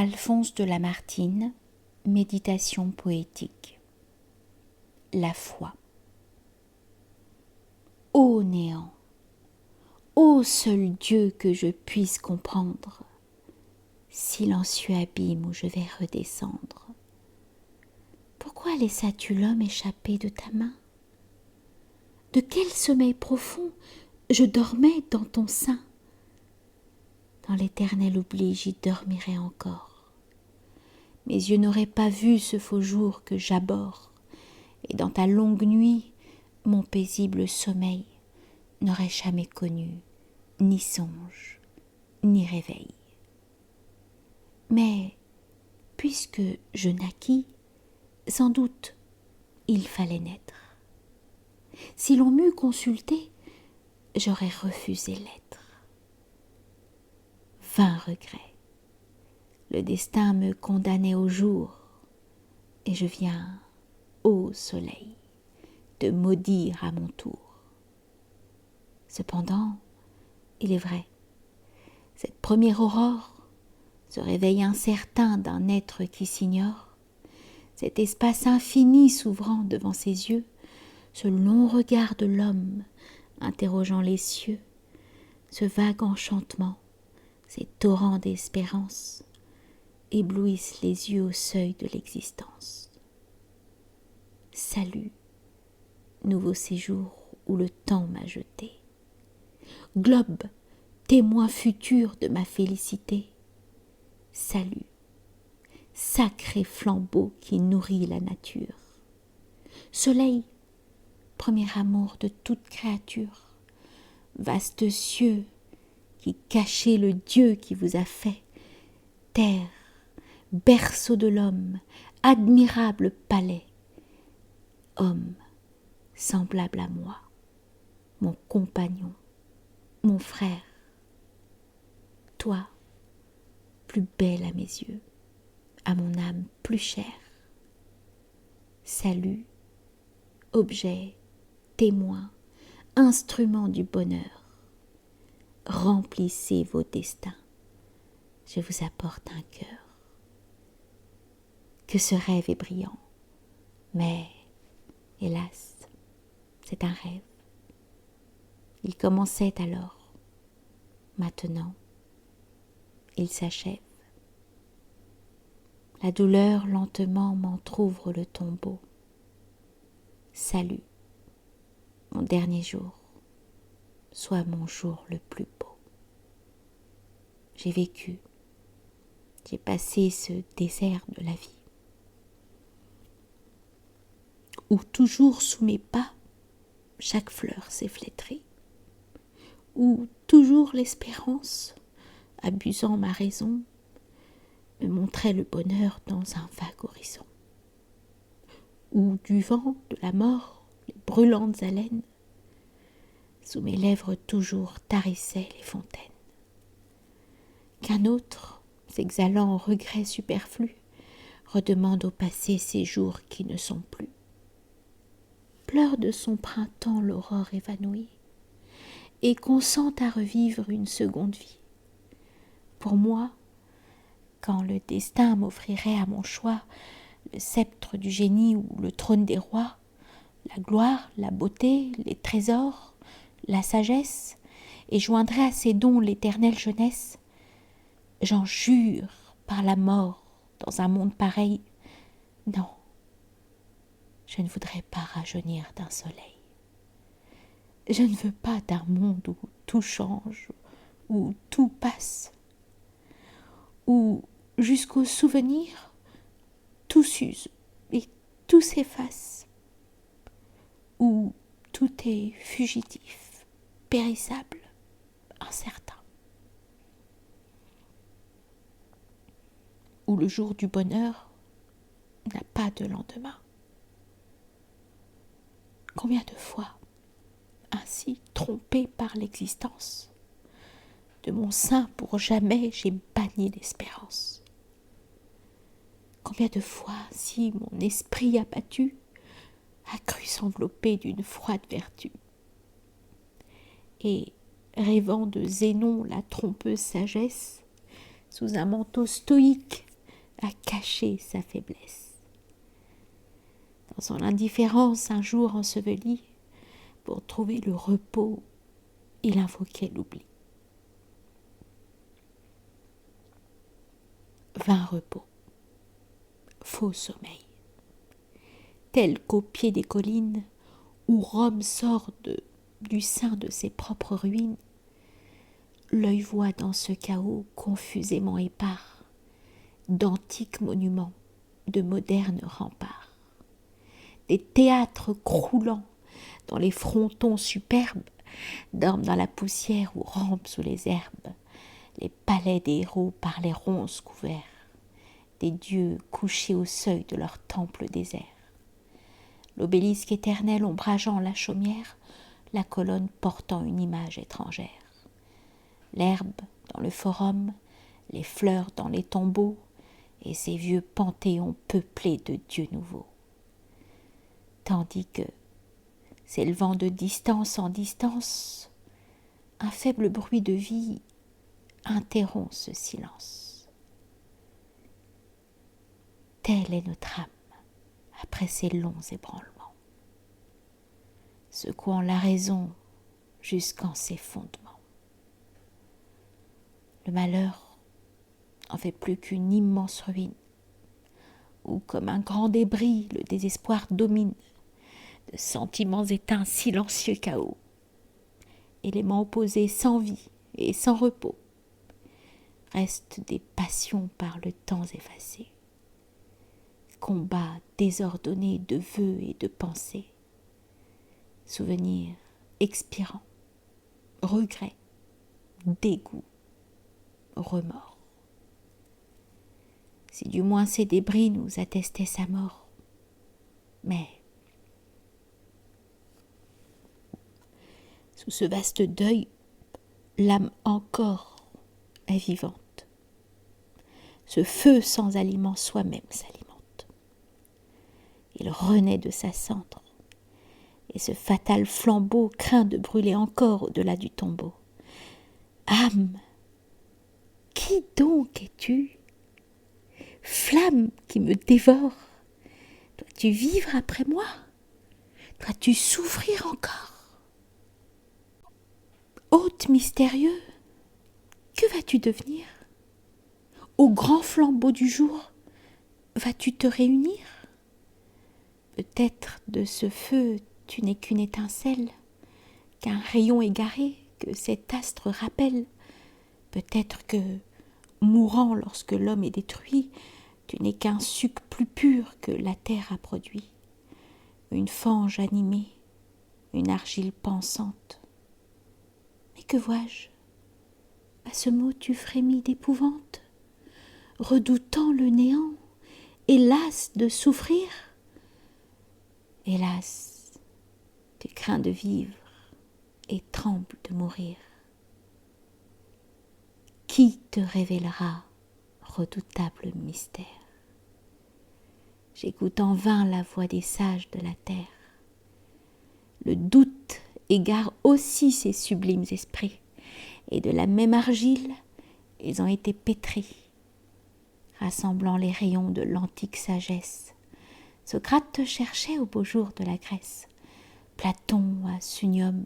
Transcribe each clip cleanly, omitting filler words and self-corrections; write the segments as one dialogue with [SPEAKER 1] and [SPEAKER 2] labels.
[SPEAKER 1] Alphonse de Lamartine, Méditation poétique. La foi. Ô néant, ô seul Dieu que je puisse comprendre, silencieux abîme où je vais redescendre, pourquoi laissas-tu l'homme échapper de ta main? De quel sommeil profond je dormais dans ton sein? Dans l'éternel oubli j'y dormirai encore. Mes yeux n'auraient pas vu ce faux jour que j'abhorre, et dans ta longue nuit, mon paisible sommeil n'aurait jamais connu ni songe, ni réveil. Mais, puisque je naquis, sans doute il fallait naître. Si l'on m'eût consulté, j'aurais refusé l'être. Vain regret. Le destin me condamnait au jour, et je viens, ô soleil, te maudire à mon tour. Cependant, il est vrai, cette première aurore, ce réveil incertain d'un être qui s'ignore, cet espace infini s'ouvrant devant ses yeux, ce long regard de l'homme interrogeant les cieux, ce vague enchantement, ces torrents d'espérance, éblouissent les yeux au seuil de l'existence. Salut, nouveau séjour où le temps m'a jeté. Globe, témoin futur de ma félicité. Salut, sacré flambeau qui nourrit la nature. Soleil, premier amour de toute créature. Vaste cieux, qui cachez le Dieu qui vous a fait. Terre, berceau de l'homme, admirable palais. Homme, semblable à moi, mon compagnon, mon frère. Toi, plus belle à mes yeux, à mon âme plus chère. Salut, objet, témoin, instrument du bonheur. Remplissez vos destins, je vous apporte un cœur. Que ce rêve est brillant, mais, hélas, c'est un rêve. Il commençait alors, maintenant, il s'achève. La douleur lentement m'entr'ouvre le tombeau. Salut, mon dernier jour, soit mon jour le plus beau. J'ai vécu, j'ai passé ce désert de la vie, où toujours sous mes pas, chaque fleur s'est flétrée, où toujours l'espérance, abusant ma raison, me montrait le bonheur dans un vague horizon, où du vent de la mort, les brûlantes haleines, sous mes lèvres toujours tarissaient les fontaines. Qu'un autre, s'exhalant en regrets superflus, redemande au passé ces jours qui ne sont plus. Pleure de son printemps l'aurore évanouie, et consent à revivre une seconde vie. Pour moi, quand le destin m'offrirait à mon choix le sceptre du génie ou le trône des rois, la gloire, la beauté, les trésors, la sagesse, et joindrait à ces dons l'éternelle jeunesse, j'en jure par la mort dans un monde pareil, non, je ne voudrais pas rajeunir d'un soleil. Je ne veux pas d'un monde où tout change, où tout passe, où jusqu'au souvenir, tout s'use et tout s'efface, où tout est fugitif, périssable, incertain, où le jour du bonheur n'a pas de lendemain. Combien de fois, ainsi trompé par l'existence, de mon sein pour jamais j'ai banni l'espérance. Combien de fois, si mon esprit abattu a cru s'envelopper d'une froide vertu, et, rêvant de Zénon la trompeuse sagesse, sous un manteau stoïque à cacher sa faiblesse. Dans son indifférence un jour ensevelie, pour trouver le repos, il invoquait l'oubli. Vain repos, faux sommeil, tel qu'au pied des collines, où Rome sort du sein de ses propres ruines, l'œil voit dans ce chaos confusément épars d'antiques monuments, de modernes remparts, des théâtres croulants dont les frontons superbes dorment dans la poussière ou rampent sous les herbes, les palais des héros par les ronces couverts, des dieux couchés au seuil de leur temple désert, l'obélisque éternel ombrageant la chaumière, la colonne portant une image étrangère, l'herbe dans le forum, les fleurs dans les tombeaux, et ces vieux panthéons peuplés de dieux nouveaux. Tandis que, s'élevant de distance en distance, un faible bruit de vie interrompt ce silence. Telle est notre âme après ces longs ébranlements, secouant la raison jusqu'en ses fondements. Le malheur en fait plus qu'une immense ruine, où comme un grand débris le désespoir domine, de sentiments éteints silencieux chaos, éléments opposés sans vie et sans repos, restent des passions par le temps effacées, combats désordonnés de vœux et de pensées, souvenirs expirants, regrets, dégoût, remords. Si du moins ces débris nous attestaient sa mort. Mais, sous ce vaste deuil, l'âme encore est vivante. Ce feu sans aliment soi-même s'alimente. Il renaît de sa cendre, et ce fatal flambeau craint de brûler encore au-delà du tombeau. Âme, qui donc es-tu ? Flamme qui me dévore, dois-tu vivre après moi ? Dois-tu souffrir encore ? Hôte mystérieux, que vas-tu devenir ? Au grand flambeau du jour, vas-tu te réunir ? Peut-être de ce feu tu n'es qu'une étincelle, qu'un rayon égaré que cet astre rappelle. Peut-être que, mourant lorsque l'homme est détruit, tu n'es qu'un suc plus pur que la terre a produit, une fange animée, une argile pensante. Mais que vois-je ? À ce mot tu frémis d'épouvante, redoutant le néant, et lasse de souffrir. Hélas, tu crains de vivre et trembles de mourir. Qui te révélera, redoutable mystère ? J'écoute en vain la voix des sages de la terre. Le doute égare aussi ces sublimes esprits, et de la même argile, ils ont été pétris. Rassemblant les rayons de l'antique sagesse, Socrate te cherchait au beau jour de la Grèce. Platon à Sunium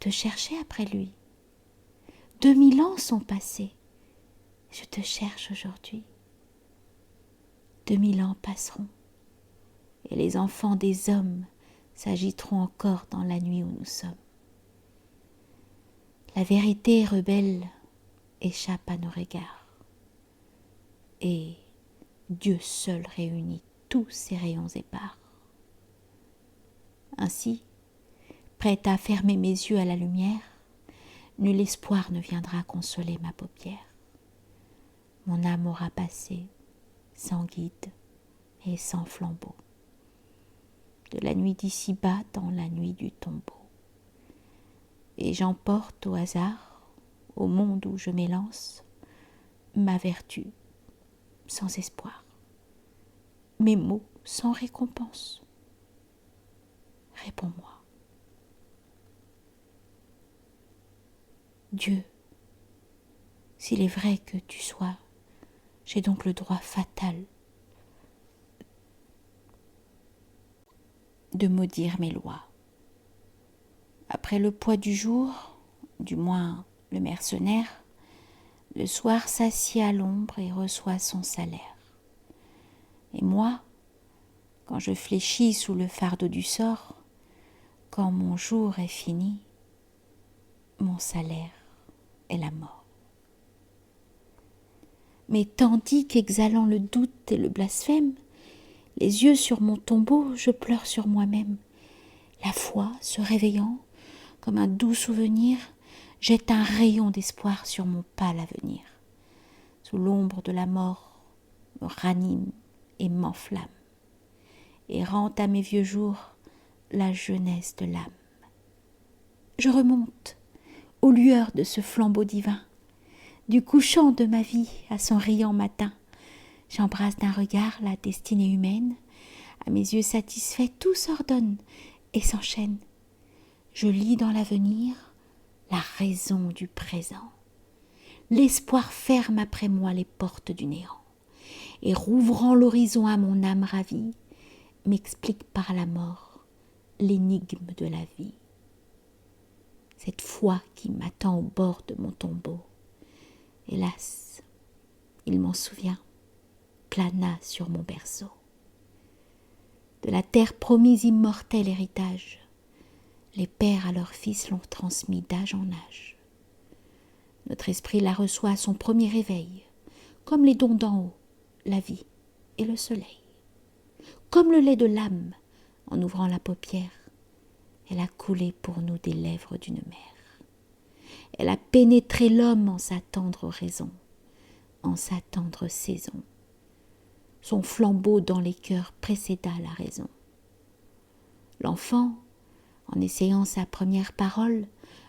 [SPEAKER 1] te cherchait après lui. 2000 ans sont passés, je te cherche aujourd'hui. 2000 ans passeront, et les enfants des hommes s'agiteront encore dans la nuit où nous sommes. La vérité rebelle échappe à nos regards, et Dieu seul réunit tous ces rayons épars. Ainsi, prête à fermer mes yeux à la lumière, nul espoir ne viendra consoler ma paupière. Mon âme aura passé, sans guide et sans flambeau, de la nuit d'ici-bas dans la nuit du tombeau. Et j'emporte au hasard, au monde où je m'élance, ma vertu sans espoir, mes mots sans récompense. Réponds-moi. Dieu, s'il est vrai que tu sois, j'ai donc le droit fatal de maudire mes lois. Après le poids du jour, du moins le mercenaire, le soir s'assied à l'ombre et reçoit son salaire. Et moi, quand je fléchis sous le fardeau du sort, quand mon jour est fini, mon salaire est la mort. Mais tandis qu'exhalant le doute et le blasphème, les yeux sur mon tombeau, je pleure sur moi-même. La foi, se réveillant, comme un doux souvenir, jette un rayon d'espoir sur mon pâle avenir. Sous l'ombre de la mort, me ranime et m'enflamme, et rend à mes vieux jours la jeunesse de l'âme. Je remonte aux lueurs de ce flambeau divin, du couchant de ma vie à son riant matin. J'embrasse d'un regard la destinée humaine, à mes yeux satisfaits tout s'ordonne et s'enchaîne. Je lis dans l'avenir la raison du présent. L'espoir ferme après moi les portes du néant, et rouvrant l'horizon à mon âme ravie, m'explique par la mort l'énigme de la vie. Cette foi qui m'attend au bord de mon tombeau, hélas, il m'en souvient, plana sur mon berceau. De la terre promise immortel héritage, les pères à leurs fils l'ont transmis d'âge en âge. Notre esprit la reçoit à son premier réveil, comme les dons d'en haut, la vie et le soleil. Comme le lait de l'âme, en ouvrant la paupière, elle a coulé pour nous des lèvres d'une mère. Elle a pénétré l'homme en sa tendre raison, en sa tendre saison. Son flambeau dans les cœurs précéda la raison. L'enfant, en essayant sa première parole,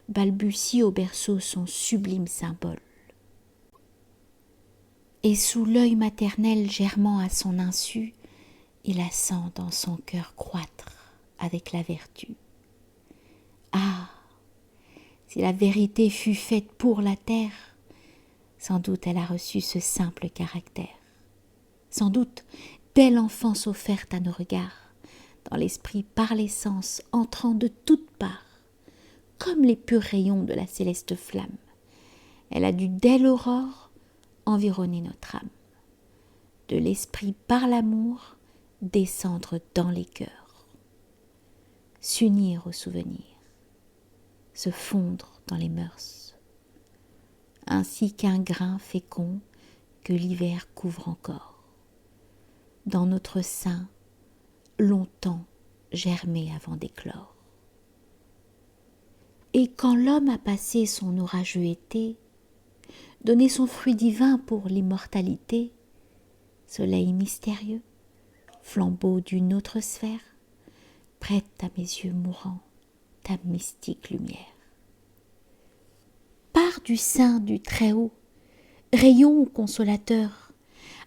[SPEAKER 1] balbutie au berceau son sublime symbole. Et sous l'œil maternel germant à son insu, il la sent dans son cœur croître avec la vertu. Ah, si la vérité fut faite pour la terre, sans doute elle a reçu ce simple caractère. Sans doute, dès l'enfance offerte à nos regards, dans l'esprit par les sens entrant de toutes parts, comme les purs rayons de la céleste flamme, elle a dû dès l'aurore environner notre âme. De l'esprit par l'amour descendre dans les cœurs, s'unir au souvenir, se fondre dans les mœurs, ainsi qu'un grain fécond que l'hiver couvre encore, dans notre sein longtemps germé avant d'éclore. Et quand l'homme a passé son orageux été, donné son fruit divin pour l'immortalité, soleil mystérieux, flambeau d'une autre sphère, prête à mes yeux mourants ta mystique lumière. Pars du sein du Très-Haut, rayon consolateur,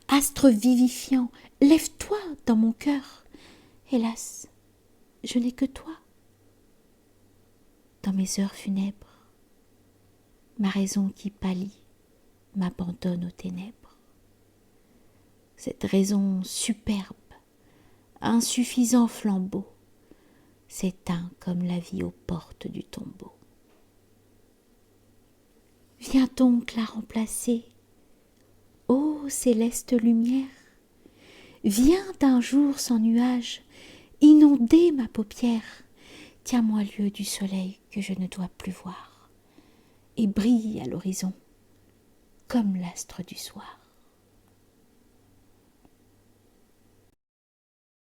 [SPEAKER 1] astre vivifiant, lève-toi dans mon cœur. Hélas, je n'ai que toi. Dans mes heures funèbres, ma raison qui pâlit m'abandonne aux ténèbres. Cette raison superbe, insuffisant flambeau, s'éteint comme la vie aux portes du tombeau. Viens donc la remplacer, ô céleste lumière, viens d'un jour sans nuage inonder ma paupière, tiens-moi lieu du soleil que je ne dois plus voir, et brille à l'horizon comme l'astre du soir.